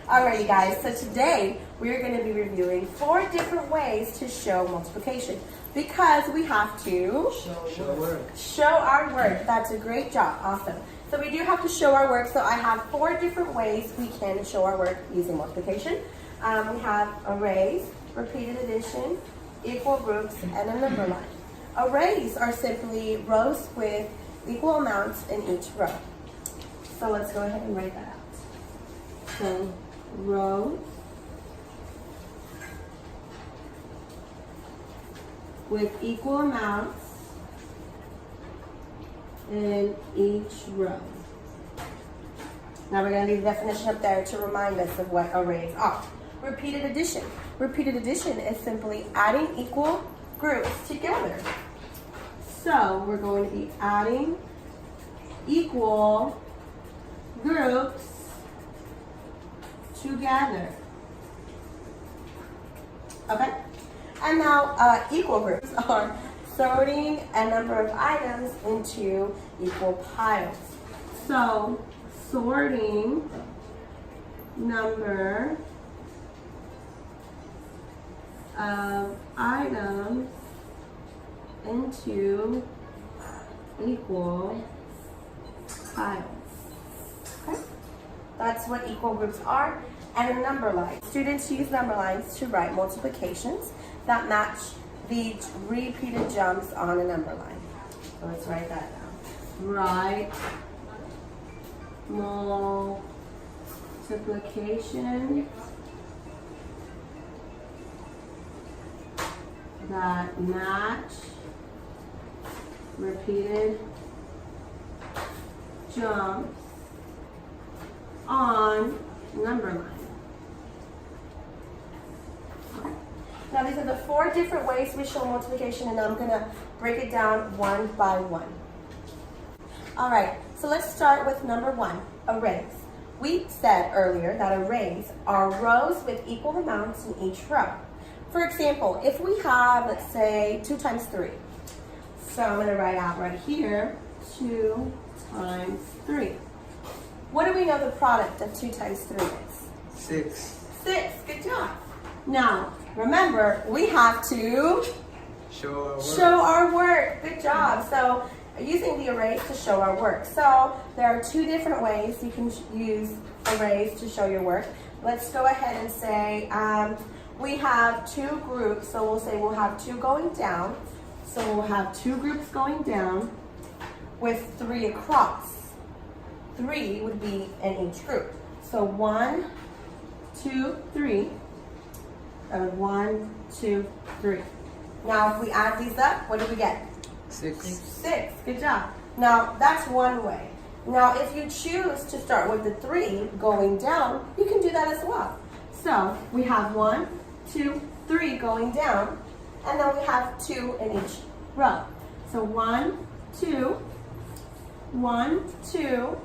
Alrighty guys, so today we're going to be reviewing 4 different ways to show multiplication because we have to show our work. That's a great job, awesome. So we do have to show our work, so I have 4 different ways we can show our work using multiplication. We have arrays, repeated addition, equal groups, and a number line. Arrays are simply rows with equal amounts in each row. So let's go ahead and write that out. So rows with equal amounts in each row. Now we're going to leave the definition up there to remind us of what arrays are. Repeated addition. Repeated addition is simply adding equal groups together. So we're going to be adding equal groups together. Okay? And now equal groups are sorting a number of items into equal piles. So sorting number of items into equal piles. Okay? That's what equal groups are. And a number line. Students use number lines to write multiplications that match the repeated jumps on a number line. So let's write that down. Write multiplication that match repeated jumps on number line. Okay. Now these are the 4 different ways we show multiplication, and I'm going to break it down one by one. All right, so let's start with number 1, arrays. We said earlier that arrays are rows with equal amounts in each row. For example, if we have, let's say, 2 times 3. So I'm going to write out right here, 2 times 3. What do we know the product of 2 times 3 is? 6. 6, good job. Now, remember, we have to show our work. Good job. So, using the arrays to show our work. So, there are 2 different ways you can use arrays to show your work. Let's go ahead and say we have 2 groups. So, we'll say we'll have 2 going down. So, we'll have 2 groups going down with 3 across. 3 would be in each group. So 1, 2, 3. 1, 2, 3. Now if we add these up, what do we get? 6. 6. Good job. Now that's one way. Now if you choose to start with the 3 going down, you can do that as well. So we have 1, 2, 3 going down, and then we have 2 in each row. So 1, 2, 1, 2,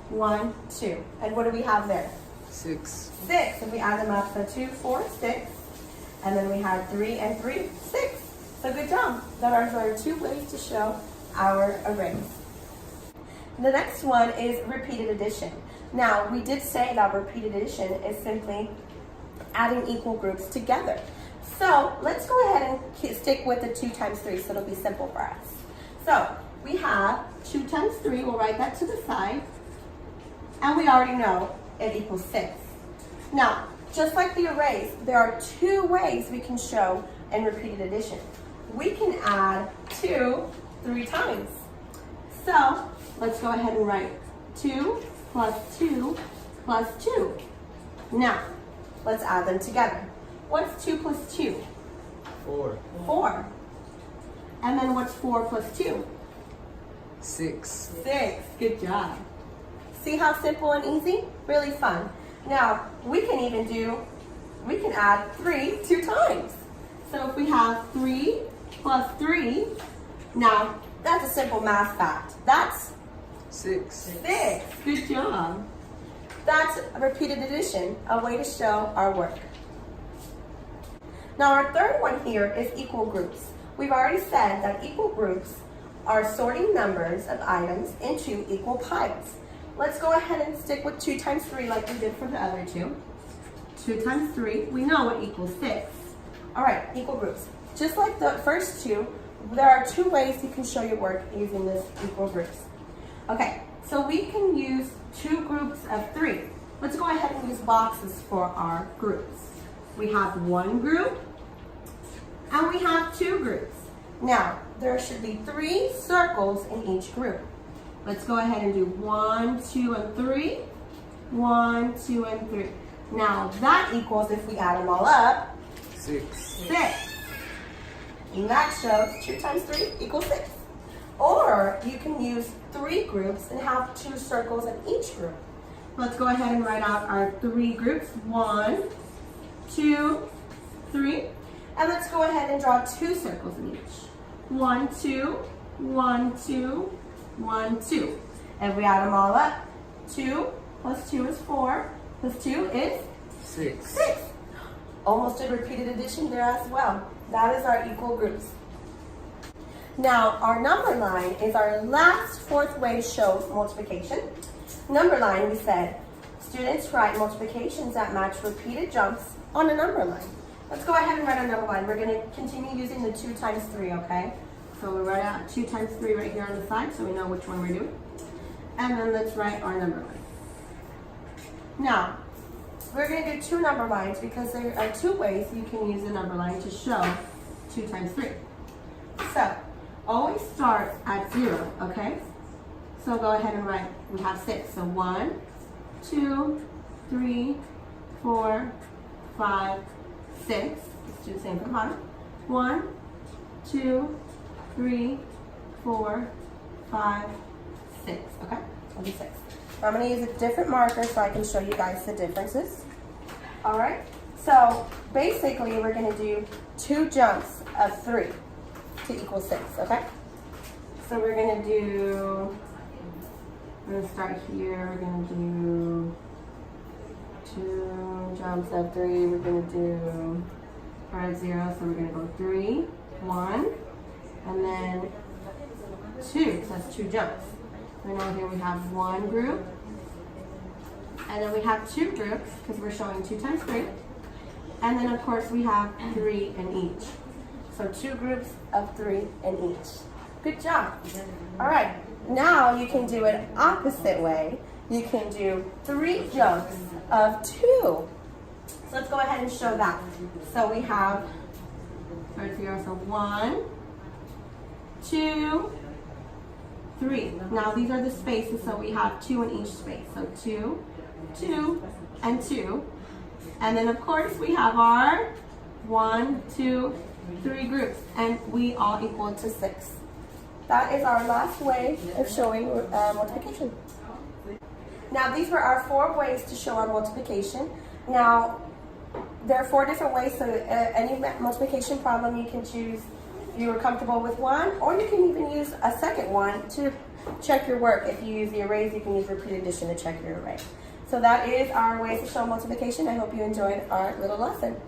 1, 2. And what do we have there? 6. 6. If we add them up, so 2, 4, 6. And then we have 3 and 3, 6. So good job. That are our 2 ways to show our arrays. The next one is repeated addition. Now, we did say that repeated addition is simply adding equal groups together. So let's go ahead and stick with the 2 times 3 so it'll be simple for us. So we have 2 times 3. We'll write that to the side. And we already know it equals 6. Now, just like the arrays, there are 2 ways we can show in repeated addition. We can add 2 3 times. So, let's go ahead and write 2 plus 2 plus 2. Now, let's add them together. What's 2 plus 2? 4. 4. And then what's 4 plus 2? 6. 6. Good job. See how simple and easy? Really fun. Now, we can add 3 2 times. So if we have 3 plus 3, now that's a simple math fact. That's 6. 6. Good job. That's a repeated addition, a way to show our work. Now our third one here is equal groups. We've already said that equal groups are sorting numbers of items into equal piles. let's go ahead and stick with 2 times 3 like we did for the other two. 2 times 3, we know what equals 6. All right, equal groups. Just like the first two, there are 2 ways you can show your work using this equal groups. Okay, so we can use 2 groups of 3. Let's go ahead and use boxes for our groups. We have 1 group and we have 2 groups. Now, there should be 3 circles in each group. Let's go ahead and do 1, 2, and 3. 1, 2, and 3. Now, that equals, if we add them all up, 6. 6. And that shows 2 times 3 equals 6. Or you can use 3 groups and have 2 circles in each group. Let's go ahead and write out our 3 groups. 1, 2, 3. And let's go ahead and draw 2 circles in each. 1, 2, 1, 2, 1, 2. If we add them all up, 2 plus 2 is 4, plus 2 is 6. 6. Almost a repeated addition there as well. That is our equal groups. Now, our number line is our last 4th way to show multiplication. Number line, we said, students write multiplications that match repeated jumps on a number line. Let's go ahead and write our number line. We're going to continue using the 2 times 3, okay? So we'll write out 2 times 3 right here on the side so we know which one we're doing. And then let's write our number line. Now, we're going to do 2 number lines because there are 2 ways you can use a number line to show 2 times 3. So, always start at 0, okay? So go ahead and write, we have 6. So 1, 2, 3, 4, 5, 6. Let's do the same for the bottom. 1, 2, 3, 4, 5, 6. Okay? I'll do 6. I'm going to use a different marker so I can show you guys the differences. Alright? So basically we're going to do 2 jumps of 3 to equal 6. Okay? So we're going to start here. We're going to do 2 jumps of 3. We're going to do, we're at 0, so we're going to go 3, 1, and then 2. So that's 2 jumps. So now here we have 1 group, and then we have 2 groups because we're showing 2 times 3. And then of course we have 3 in each. So 2 groups of 3 in each. Good job. All right, now you can do it opposite way. You can do 3 jumps of 2. So let's go ahead and show that. So we have, right here, so 1, 2, 3. Now these are the spaces, so we have 2 in each space. So 2, 2, and 2. And then of course we have our 1, 2, 3 groups, and we all equal to 6. That is our last way of showing multiplication. Now these were our 4 ways to show our multiplication. Now there are 4 different ways, so any multiplication problem you can choose. You are comfortable with one, or you can even use a second one to check your work. If you use the arrays, you can use repeat addition to check your array. So that is our ways to show multiplication. I hope you enjoyed our little lesson.